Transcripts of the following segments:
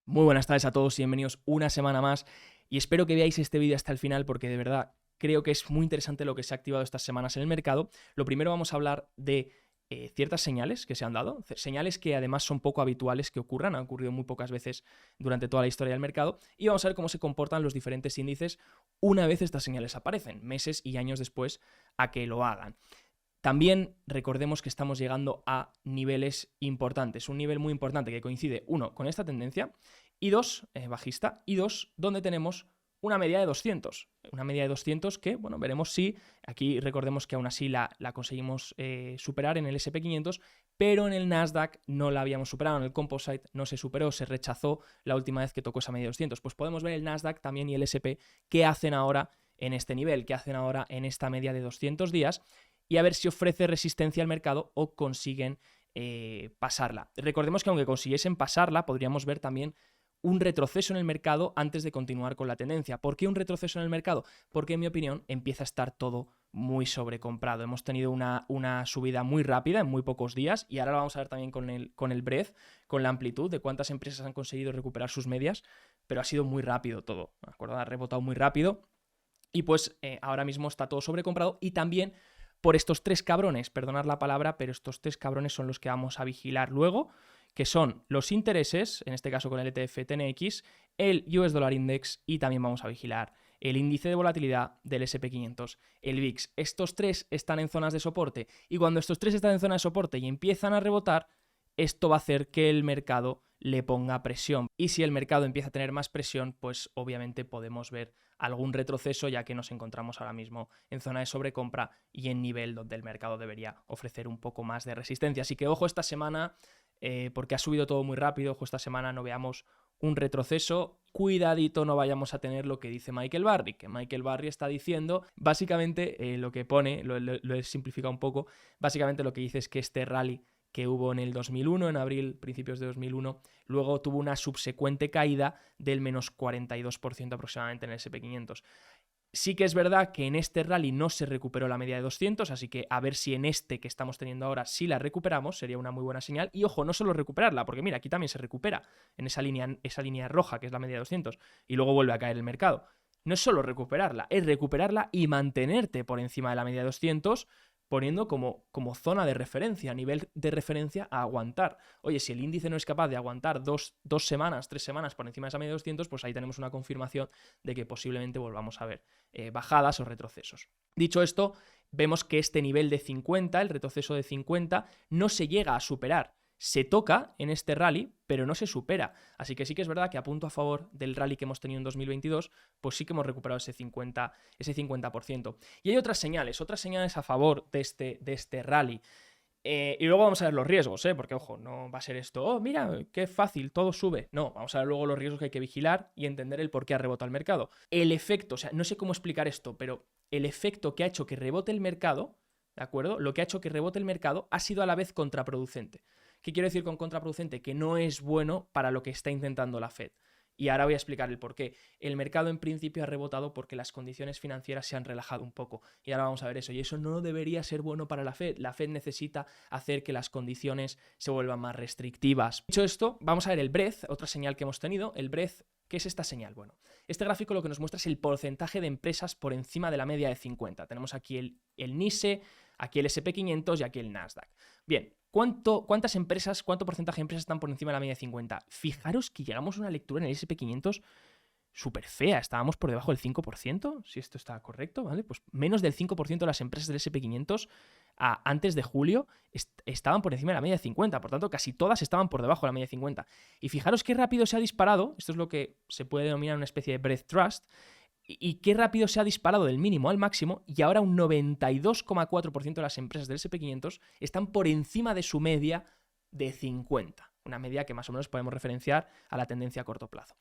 Muy buenas tardes a todos y bienvenidos una semana más y espero que veáis este vídeo hasta el final porque de verdad creo que es muy interesante lo que se ha activado estas semanas en el mercado. Lo primero vamos a hablar de ciertas señales que se han dado, señales que además son poco habituales que ocurran, han ocurrido muy pocas veces durante toda la historia del mercado y vamos a ver cómo se comportan los diferentes índices una vez estas señales aparecen, meses y años después a que lo hagan. También recordemos que estamos llegando a niveles importantes, un nivel muy importante que coincide, uno, con esta tendencia, y dos, bajista, y dos, donde tenemos una media de 200. Una media de 200 que, bueno, veremos si, aquí recordemos que aún así la conseguimos superar en el SP500, pero en el Nasdaq no la habíamos superado, en el Composite no se superó, se rechazó la última vez que tocó esa media de 200. Pues podemos ver el Nasdaq también y el SP qué hacen ahora en este nivel, qué hacen ahora en esta media de 200 días, y a ver si ofrece resistencia al mercado o consiguen pasarla. Recordemos que aunque consiguiesen pasarla, podríamos ver también un retroceso en el mercado antes de continuar con la tendencia. ¿Por qué un retroceso en el mercado? Porque en mi opinión empieza a estar todo muy sobrecomprado. Hemos tenido una subida muy rápida en muy pocos días y ahora lo vamos a ver también con el breadth, con la amplitud de cuántas empresas han conseguido recuperar sus medias, pero ha sido muy rápido todo, ¿de acuerdo? Ha rebotado muy rápido y pues ahora mismo está todo sobrecomprado y también por estos tres cabrones, perdonad la palabra, pero estos tres cabrones son los que vamos a vigilar luego, que son los intereses, en este caso con el ETF TNX, el US Dollar Index y también vamos a vigilar el índice de volatilidad del SP500, el VIX. Estos tres están en zonas de soporte y cuando estos tres están en zona de soporte y empiezan a rebotar, esto va a hacer que el mercado le ponga presión. Y si el mercado empieza a tener más presión, pues obviamente podemos ver algún retroceso, ya que nos encontramos ahora mismo en zona de sobrecompra y en nivel donde el mercado debería ofrecer un poco más de resistencia. Así que ojo esta semana, porque ha subido todo muy rápido, ojo esta semana no veamos un retroceso, cuidadito no vayamos a tener lo que dice Michael Burry, que Michael Burry está diciendo, básicamente lo que pone, lo he simplificado un poco, básicamente lo que dice es que este rally que hubo en el 2001, en abril, principios de 2001, luego tuvo una subsecuente caída del menos 42% aproximadamente en el SP500. Sí que es verdad que en este rally no se recuperó la media de 200, así que a ver si en este que estamos teniendo ahora sí la recuperamos, sería una muy buena señal. Y ojo, no solo recuperarla, porque mira, aquí también se recupera en esa línea roja, que es la media de 200, y luego vuelve a caer el mercado. No es solo recuperarla, es recuperarla y mantenerte por encima de la media de 200, poniendo como zona de referencia, nivel de referencia a aguantar. Oye, si el índice no es capaz de aguantar dos semanas, 3 semanas por encima de esa media de 200, pues ahí tenemos una confirmación de que posiblemente volvamos a ver bajadas o retrocesos. Dicho esto, vemos que este nivel de 50, el retroceso de 50, no se llega a superar. Se toca en este rally, pero no se supera. Así que sí que es verdad que a punto a favor del rally que hemos tenido en 2022, pues sí que hemos recuperado ese 50%. Y hay otras señales a favor de este rally. Y luego vamos a ver los riesgos, porque ojo, no va a ser esto, oh, mira, qué fácil, todo sube. No, vamos a ver luego los riesgos que hay que vigilar y entender el por qué ha rebotado el mercado. El efecto, o sea, no sé cómo explicar esto, pero el efecto que ha hecho que rebote el mercado, ¿de acuerdo? Lo que ha hecho que rebote el mercado ha sido a la vez contraproducente. ¿Qué quiero decir con contraproducente? Que no es bueno para lo que está intentando la Fed. Y ahora voy a explicar el por qué. El mercado en principio ha rebotado porque las condiciones financieras se han relajado un poco. Y ahora vamos a ver eso. Y eso no debería ser bueno para la Fed. La Fed necesita hacer que las condiciones se vuelvan más restrictivas. Dicho esto, vamos a ver el breadth, otra señal que hemos tenido. El breadth, ¿qué es esta señal? Bueno, este gráfico lo que nos muestra es el porcentaje de empresas por encima de la media de 50. Tenemos aquí el NISE, aquí el SP500 y aquí el Nasdaq. Bien, ¿cuántas empresas, cuánto porcentaje de empresas están por encima de la media de 50? Fijaros que llegamos a una lectura en el SP500 súper fea, estábamos por debajo del 5%, si esto está correcto, ¿vale? Pues menos del 5% de las empresas del SP500 antes de julio estaban por encima de la media de 50, por tanto casi todas estaban por debajo de la media de 50. Y fijaros qué rápido se ha disparado, esto es lo que se puede denominar una especie de breadth trust, y qué rápido se ha disparado del mínimo al máximo y ahora un 92,4% de las empresas del SP500 están por encima de su media de 50, una media que más o menos podemos referenciar a la tendencia a corto plazo.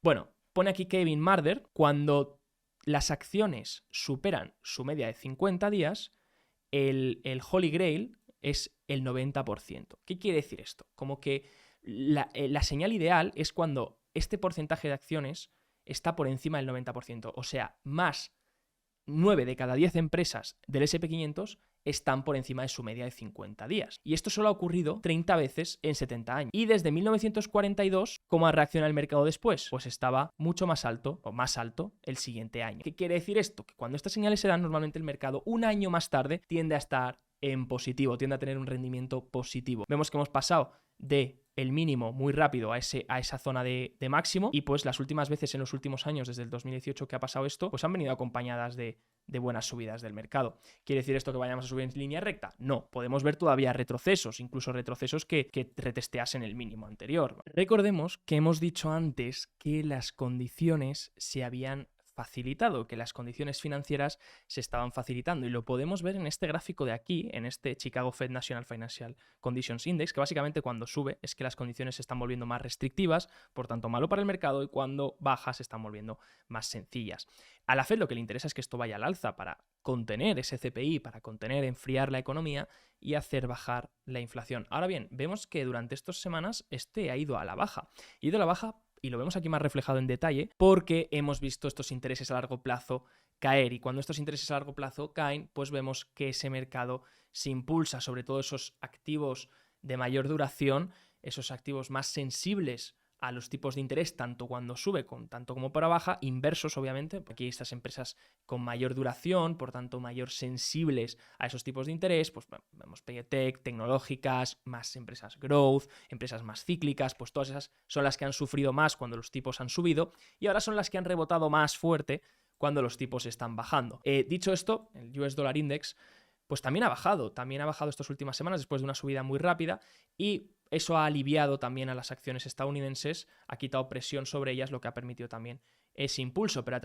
Bueno, pone aquí Kevin Marder, cuando las acciones superan su media de 50 días, el Holy Grail es el 90%. ¿Qué quiere decir esto? Como que la señal ideal es cuando este porcentaje de acciones está por encima del 90%, o sea, más 9 de cada 10 empresas del SP500 están por encima de su media de 50 días. Y esto solo ha ocurrido 30 veces en 70 años. Y desde 1942, ¿cómo ha reaccionado el mercado después? Pues estaba mucho más alto, o más alto, el siguiente año. ¿Qué quiere decir esto? Que cuando estas señales se dan, normalmente el mercado un año más tarde tiende a estar en positivo, tiende a tener un rendimiento positivo. Vemos que hemos pasado de el mínimo muy rápido a esa zona de máximo, y pues las últimas veces en los últimos años, desde el 2018 que ha pasado esto, pues han venido acompañadas de buenas subidas del mercado. ¿Quiere decir esto que vayamos a subir en línea recta? No, podemos ver todavía retrocesos, incluso retrocesos que retesteasen el mínimo anterior. Recordemos que hemos dicho antes que las condiciones se habían facilitado, que las condiciones financieras se estaban facilitando, y lo podemos ver en este gráfico de aquí, en este Chicago Fed National Financial Conditions Index, que básicamente cuando sube es que las condiciones se están volviendo más restrictivas, por tanto malo para el mercado, y cuando baja se están volviendo más sencillas. A la Fed lo que le interesa es que esto vaya al alza para contener ese CPI, para contener, enfriar la economía y hacer bajar la inflación. Ahora bien, vemos que durante estas semanas ha ido a la baja. Ha ido a la baja, y lo vemos aquí más reflejado en detalle, porque hemos visto estos intereses a largo plazo caer, y cuando estos intereses a largo plazo caen, pues vemos que ese mercado se impulsa, sobre todo esos activos de mayor duración, esos activos más sensibles a los tipos de interés, tanto cuando sube tanto como para baja, inversos obviamente, porque aquí estas empresas con mayor duración, por tanto mayor sensibles a esos tipos de interés, pues vemos biotech, tecnológicas, más empresas growth, empresas más cíclicas, pues todas esas son las que han sufrido más cuando los tipos han subido, y ahora son las que han rebotado más fuerte cuando los tipos están bajando. Dicho esto, el US Dollar Index pues también ha bajado estas últimas semanas después de una subida muy rápida, y eso ha aliviado también a las acciones estadounidenses, ha quitado presión sobre ellas, lo que ha permitido también ese impulso, pero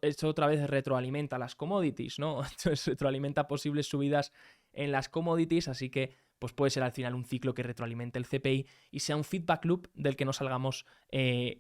esto otra vez retroalimenta las commodities, ¿no? Entonces retroalimenta posibles subidas en las commodities, así que pues puede ser al final un ciclo que retroalimente el CPI y sea un feedback loop del que no salgamos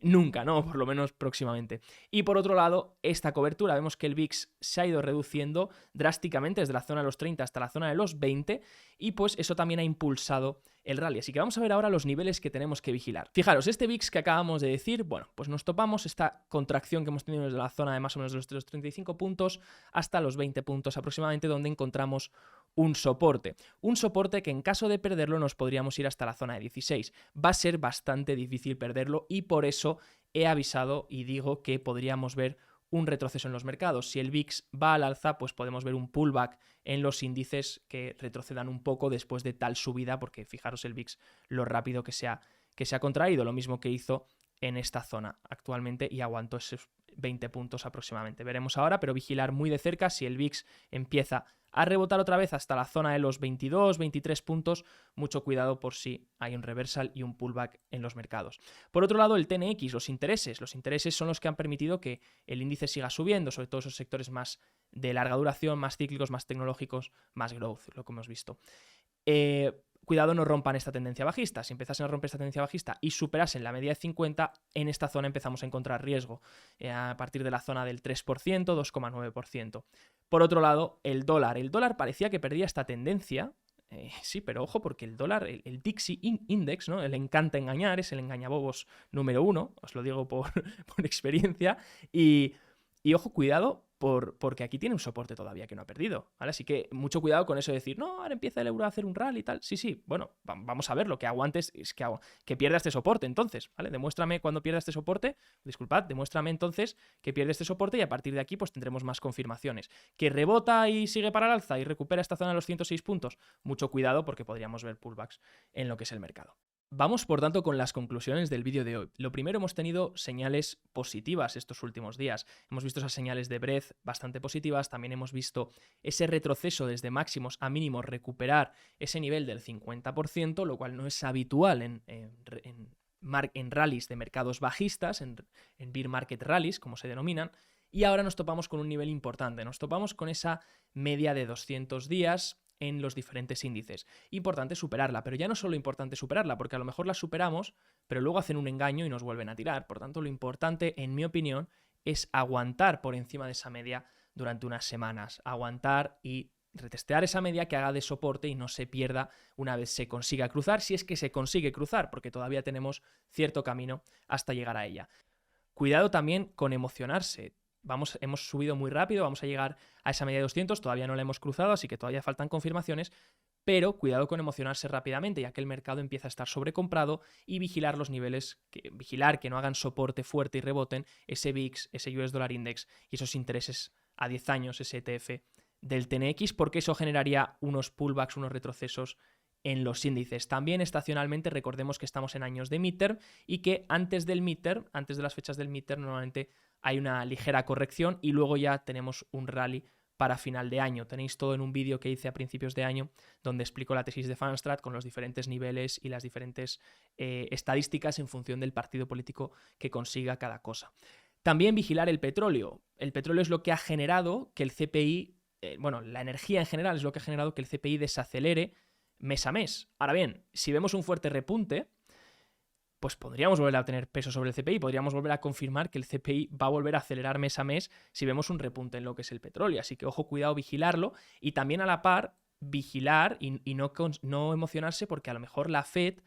nunca, ¿no? Por lo menos próximamente. Y por otro lado, esta cobertura, vemos que el VIX se ha ido reduciendo drásticamente desde la zona de los 30 hasta la zona de los 20, y pues eso también ha impulsado el rally. Así que vamos a ver ahora los niveles que tenemos que vigilar. Fijaros, este VIX que acabamos de decir, bueno, pues nos topamos esta contracción que hemos tenido desde la zona de más o menos de los 35 puntos hasta los 20 puntos aproximadamente, donde encontramos un soporte que en caso de perderlo nos podríamos ir hasta la zona de 16. Va a ser bastante difícil perderlo, y por eso he avisado y digo que podríamos ver un retroceso en los mercados. Si el VIX va al alza, pues podemos ver un pullback en los índices que retrocedan un poco después de tal subida, porque fijaros el VIX lo rápido que se ha contraído, lo mismo que hizo en esta zona actualmente, y aguantó esos 20 puntos aproximadamente. Veremos ahora, pero vigilar muy de cerca si el VIX empieza a rebotar otra vez hasta la zona de los 22, 23 puntos, mucho cuidado por si hay un reversal y un pullback en los mercados. Por otro lado, el TNX, los intereses son los que han permitido que el índice siga subiendo, sobre todo esos sectores más de larga duración, más cíclicos, más tecnológicos, más growth, lo que hemos visto. Cuidado, no rompan esta tendencia bajista. Si empezasen a romper esta tendencia bajista y superasen la media de 50, en esta zona empezamos a encontrar riesgo, a partir de la zona del 3%, 2,9%. Por otro lado, el dólar. El dólar parecía que perdía esta tendencia. Sí, pero ojo, porque el dólar, el Dixie Index, ¿no? Le encanta engañar, es el engañabobos número 1, os lo digo por experiencia, y ojo, cuidado, porque aquí tiene un soporte todavía que no ha perdido, ¿vale? Así que mucho cuidado con eso de decir, no, ahora empieza el euro a hacer un rally y tal. Sí, bueno, vamos a ver, lo que aguantes es que pierda este soporte entonces, ¿vale? Demuéstrame cuando pierda este soporte, demuéstrame entonces que pierde este soporte, y a partir de aquí pues tendremos más confirmaciones. Que rebota y sigue para el alza y recupera esta zona de los 106 puntos, mucho cuidado, porque podríamos ver pullbacks en lo que es el mercado. Vamos, por tanto, con las conclusiones del vídeo de hoy. Lo primero, hemos tenido señales positivas estos últimos días. Hemos visto esas señales de breadth bastante positivas. También hemos visto ese retroceso desde máximos a mínimos, recuperar ese nivel del 50%, lo cual no es habitual en rallies de mercados bajistas, en bear market rallies, como se denominan. Y ahora nos topamos con un nivel importante. Nos topamos con esa media de 200 días en los diferentes índices. Importante superarla, pero ya no solo importante superarla, porque a lo mejor la superamos, pero luego hacen un engaño y nos vuelven a tirar. Por tanto, lo importante, en mi opinión, es aguantar por encima de esa media durante unas semanas. Aguantar y retestear esa media, que haga de soporte y no se pierda una vez se consiga cruzar, si es que se consigue cruzar, porque todavía tenemos cierto camino hasta llegar a ella. Cuidado también con emocionarse. hemos subido muy rápido, vamos a llegar a esa media de 200, todavía no la hemos cruzado, así que todavía faltan confirmaciones, pero cuidado con emocionarse rápidamente, ya que el mercado empieza a estar sobrecomprado, y vigilar los niveles, vigilar que no hagan soporte fuerte y reboten ese VIX, ese US Dollar Index y esos intereses a 10 años, ese ETF del TNX, porque eso generaría unos pullbacks, unos retrocesos en los índices. También estacionalmente recordemos que estamos en años de midterm y que antes del midterm, antes de las fechas del midterm, normalmente hay una ligera corrección y luego ya tenemos un rally para final de año. Tenéis todo en un vídeo que hice a principios de año donde explico la tesis de Fanstrat con los diferentes niveles y las diferentes estadísticas en función del partido político que consiga cada cosa. También vigilar el petróleo. El petróleo es lo que ha generado que el CPI, la energía en general es lo que ha generado que el CPI desacelere mes a mes. Ahora bien, si vemos un fuerte repunte, pues podríamos volver a tener peso sobre el CPI, podríamos volver a confirmar que el CPI va a volver a acelerar mes a mes si vemos un repunte en lo que es el petróleo. Así que ojo, cuidado, vigilarlo, y también a la par vigilar y no emocionarse porque a lo mejor la Fed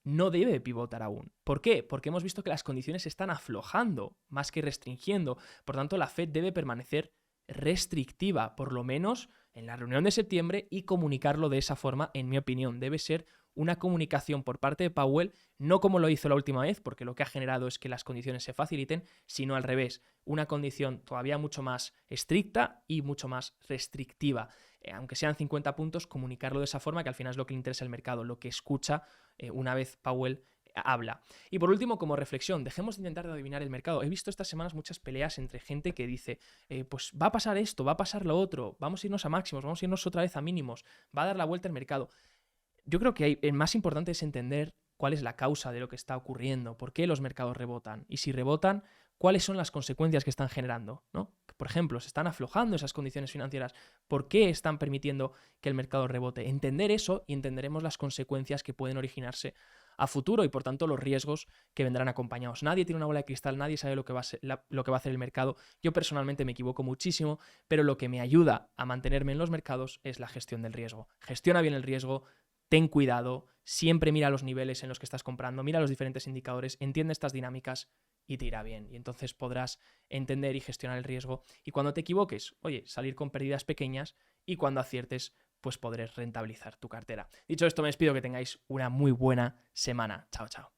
no debe pivotar aún. ¿Por qué? Porque hemos visto que las condiciones se están aflojando más que restringiendo. Por tanto, la Fed debe permanecer restrictiva, por lo menos en la reunión de septiembre, y comunicarlo de esa forma, en mi opinión. Debe ser una comunicación por parte de Powell, no como lo hizo la última vez, porque lo que ha generado es que las condiciones se faciliten, sino al revés, una condición todavía mucho más estricta y mucho más restrictiva. Aunque sean 50 puntos, comunicarlo de esa forma, que al final es lo que le interesa al mercado, lo que escucha una vez Powell habla. Y por último, como reflexión, dejemos de intentar adivinar el mercado. He visto estas semanas muchas peleas entre gente que dice, pues va a pasar esto, va a pasar lo otro, vamos a irnos a máximos, vamos a irnos otra vez a mínimos, va a dar la vuelta el mercado. Yo creo que el más importante es entender cuál es la causa de lo que está ocurriendo, por qué los mercados rebotan, y si rebotan, cuáles son las consecuencias que están generando, ¿no? Por ejemplo, se están aflojando esas condiciones financieras, ¿por qué están permitiendo que el mercado rebote? Entender eso y entenderemos las consecuencias que pueden originarse a futuro y por tanto los riesgos que vendrán acompañados. Nadie tiene una bola de cristal, nadie sabe lo que va a hacer el mercado. Yo personalmente me equivoco muchísimo, pero lo que me ayuda a mantenerme en los mercados es la gestión del riesgo. Gestiona bien el riesgo, ten cuidado, siempre mira los niveles en los que estás comprando, mira los diferentes indicadores, entiende estas dinámicas y te irá bien. Y entonces podrás entender y gestionar el riesgo. Y cuando te equivoques, oye, salir con pérdidas pequeñas, y cuando aciertes, pues podrás rentabilizar tu cartera. Dicho esto, me despido, que tengáis una muy buena semana. Chao, chao.